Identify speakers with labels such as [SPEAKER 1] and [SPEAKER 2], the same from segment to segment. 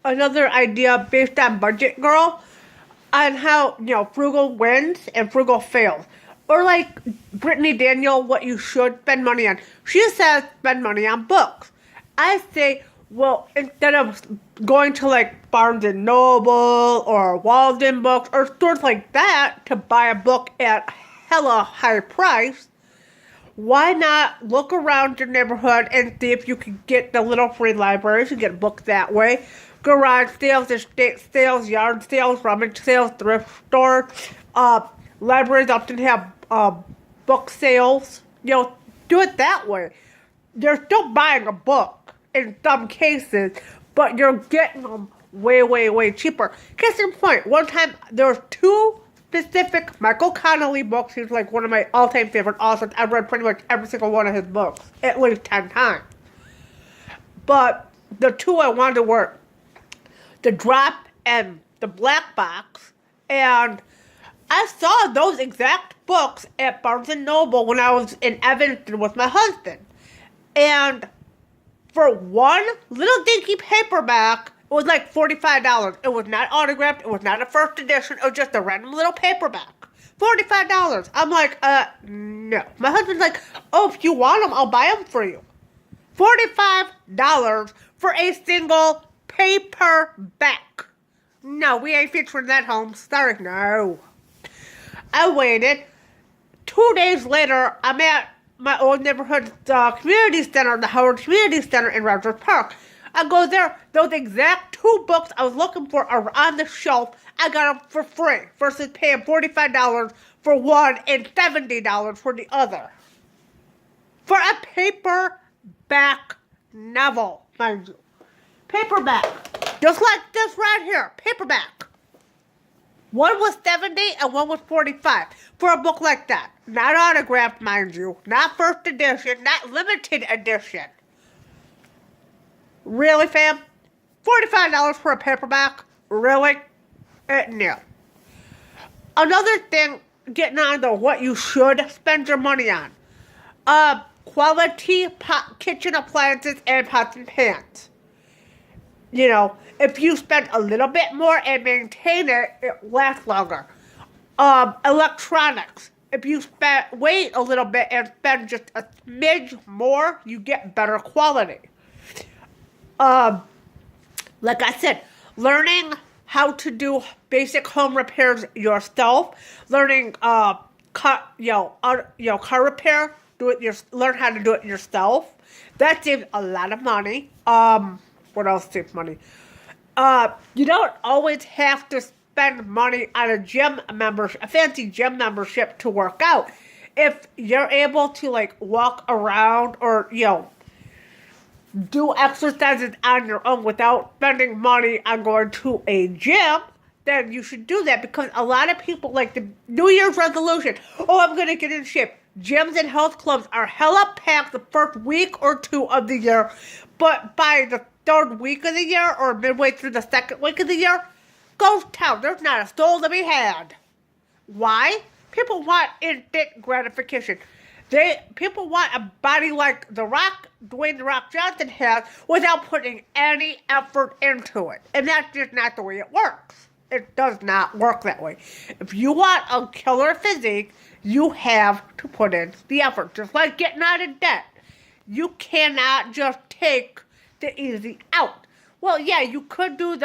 [SPEAKER 1] another idea based on Budget Girl on how, frugal wins and frugal fails. Or like Brittany Daniel, what you should spend money on. She says spend money on books. I say, well, instead of going to like Barnes and Noble or Walden Books or stores like that to buy a book at hella high price, why not look around your neighborhood and see if you can get the little free libraries and get books that way? Garage sales, estate sales, yard sales, rummage sales, thrift stores. Libraries often have book sales. Do it that way. You're still buying a book in some cases, but you're getting them way, way, way cheaper. Case in point, one time there was two specific Michael Connelly books. He's like one of my all-time favorite authors. I've read pretty much every single one of his books at least 10 times. But the two I wanted were The Drop and The Black Box. And I saw those exact books at Barnes & Noble when I was in Evanston with my husband. And for one little dinky paperback, it was like $45. It was not autographed. It was not a first edition. It was just a random little paperback. $45. I'm like, no. My husband's like, oh, if you want them, I'll buy them for you. $45 for a single paperback. No, we ain't featuring that home. Sorry, no. I waited. 2 days later, I'm at my old neighborhood community center, the Howard Community Center in Rogers Park. I go there. Those exact two books I was looking for are on the shelf. I got them for free versus paying $45 for one and $70 for the other. For a paperback novel, mind you. Paperback. Just like this right here. Paperback. One was $70 and one was $45 for a book like that. Not autographed, mind you. Not first edition. Not limited edition. Really, fam? $45 for a paperback? Really? No. Another thing, getting on to what you should spend your money on. Quality kitchen appliances and pots and pans. If you spend a little bit more and maintain it, it lasts longer. Electronics. If you wait a little bit and spend just a smidge more, you get better quality. Like I said, learning how to do basic home repairs yourself, learning car repair, learn how to do it yourself. That saves a lot of money. What else saves money? You don't always have to spend money on a fancy gym membership to work out. If you're able to walk around or do exercises on your own without spending money on going to a gym, then you should do that, because a lot of people like the New Year's resolution. Oh, I'm going to get in shape. Gyms and health clubs are hella packed the first week or two of the year, but by the third week of the year or midway through the second week of the year, ghost town. There's not a soul to be had. Why? People want instant gratification. People want a body like Dwayne "The Rock" Johnson has, without putting any effort into it. And that's just not the way it works. It does not work that way. If you want a killer physique, you have to put in the effort. Just like getting out of debt. You cannot just take the easy out. Well, yeah, you could do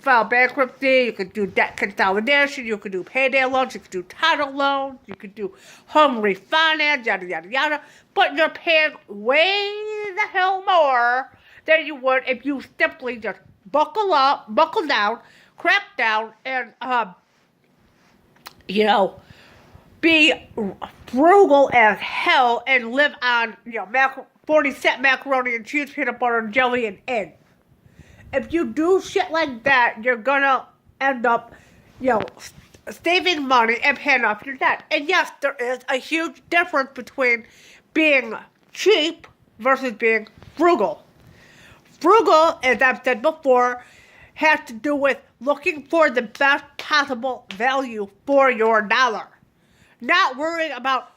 [SPEAKER 1] file bankruptcy, you could do debt consolidation, you could do payday loans, you could do title loans, you could do home refinance, yada, yada, yada. But you're paying way the hell more than you would if you simply just buckle down, crack down, and, be frugal as hell and live on, 40-cent macaroni and cheese, peanut butter and jelly, and eggs. If you do shit like that, you're gonna end up, saving money and paying off your debt. And yes, there is a huge difference between being cheap versus being frugal. Frugal, as I've said before, has to do with looking for the best possible value for your dollar. Not worrying about,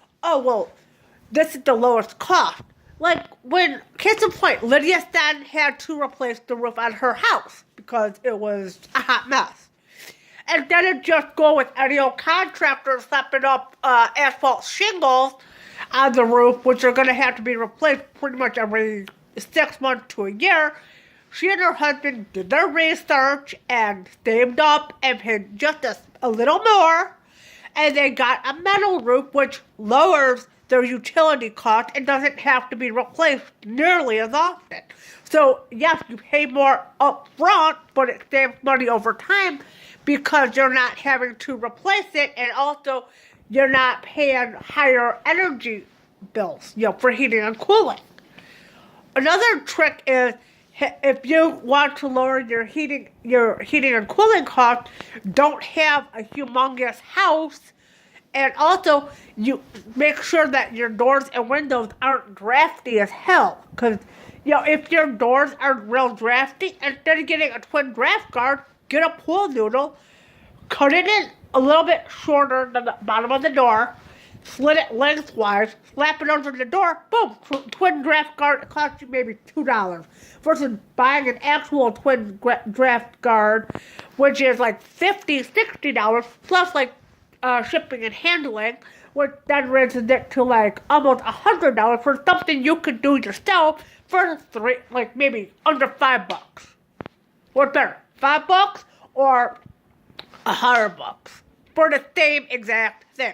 [SPEAKER 1] this is the lowest cost. Like, when, case in point, Lydia Stanton had to replace the roof on her house because it was a hot mess. And then it just go with any old contractor slapping up asphalt shingles on the roof, which are going to have to be replaced pretty much every 6 months to a year. She and her husband did their research and saved up and paid just a little more. And they got a metal roof, which lowers their utility cost and doesn't have to be replaced nearly as often. So, yes, you pay more up front, but it saves money over time because you're not having to replace it, and also you're not paying higher energy bills, for heating and cooling. Another trick is, if you want to lower your heating and cooling costs, don't have a humongous house. And also, you make sure that your doors and windows aren't drafty as hell. Because, if your doors are real drafty, instead of getting a twin draft guard, get a pool noodle, cut it in a little bit shorter than the bottom of the door, slit it lengthwise, slap it over the door, boom, twin draft guard. It costs you maybe $2 versus buying an actual twin draft guard, which is like $50, $60 plus like shipping and handling, which then raises it to like almost $100 for something you could do yourself for maybe under $5. What's better, $5 or $100 for the same exact thing?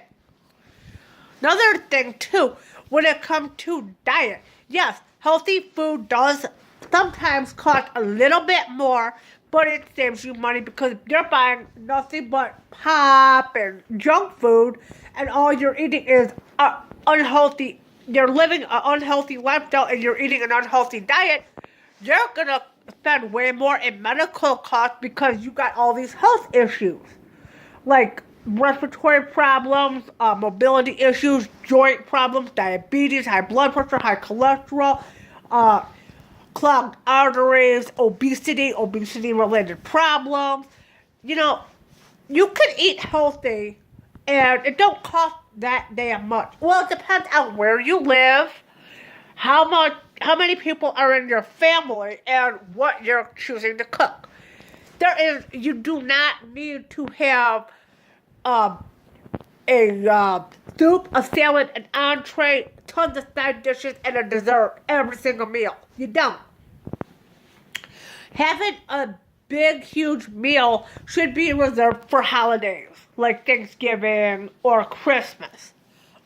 [SPEAKER 1] Another thing too, when it comes to diet, yes, healthy food does sometimes cost a little bit more, but it saves you money because if you're buying nothing but pop and junk food and all you're eating is unhealthy, you're living an unhealthy lifestyle and you're eating an unhealthy diet, you're going to spend way more in medical costs because you got all these health issues. Like respiratory problems, mobility issues, joint problems, diabetes, high blood pressure, high cholesterol, clogged arteries, obesity-related problems. You could eat healthy and it don't cost that damn much. Well, it depends on where you live, how many people are in your family, and what you're choosing to cook. You do not need to have a soup, a salad, an entree, tons of side dishes, and a dessert every single meal. You don't. Having a big, huge meal should be reserved for holidays, like Thanksgiving or Christmas.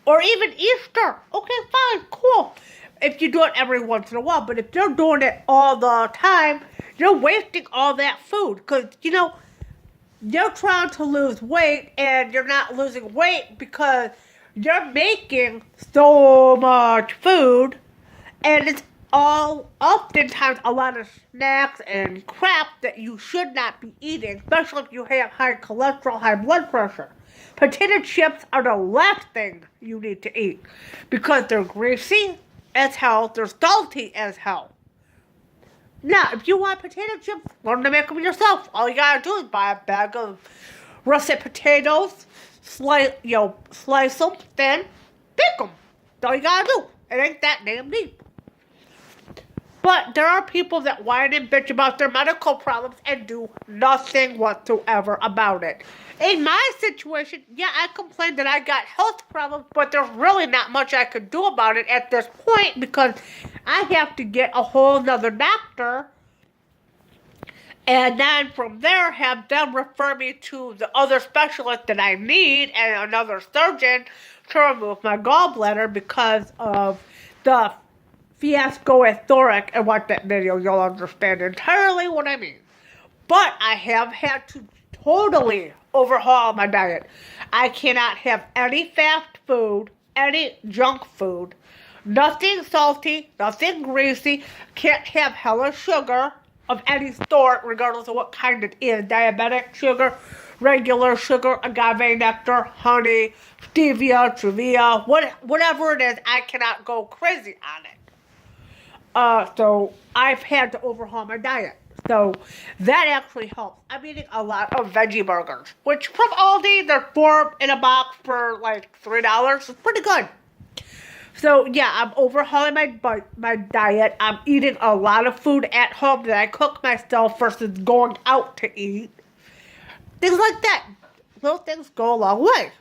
[SPEAKER 1] Or even Easter. Okay, fine, cool. If you do it every once in a while. But if you're doing it all the time, you're wasting all that food. Because, you're trying to lose weight, and you're not losing weight because you're making so much food, and it's all oftentimes a lot of snacks and crap that you should not be eating, especially if you have high cholesterol, high blood pressure. Potato chips are the last thing you need to eat because they're greasy as hell, they're salty as hell. Now, if you want potato chips, learn to make them yourself. All you gotta do is buy a bag of russet potatoes, slice them, then pick them. That's all you gotta do. It ain't that damn deep. But there are people that whine and bitch about their medical problems and do nothing whatsoever about it. In my situation, I complained that I got health problems, but there's really not much I could do about it at this point because I have to get a whole nother doctor and then from there have them refer me to the other specialist that I need and another surgeon to remove my gallbladder because of the fiasco with Thoric. And watch that video, you'll understand entirely what I mean. But I have had to totally overhaul my diet. I cannot have any fast food, any junk food, nothing salty, nothing greasy, can't have hella sugar of any sort, regardless of what kind it is. Diabetic sugar, regular sugar, agave nectar, honey, stevia, truvia, whatever it is, I cannot go crazy on it. So I've had to overhaul my diet. So that actually helps. I'm eating a lot of veggie burgers, which from Aldi, they're 4 in a box for like $3. It's pretty good. So yeah, I'm overhauling my diet. I'm eating a lot of food at home that I cook myself versus going out to eat. Things like that. Little things go a long way.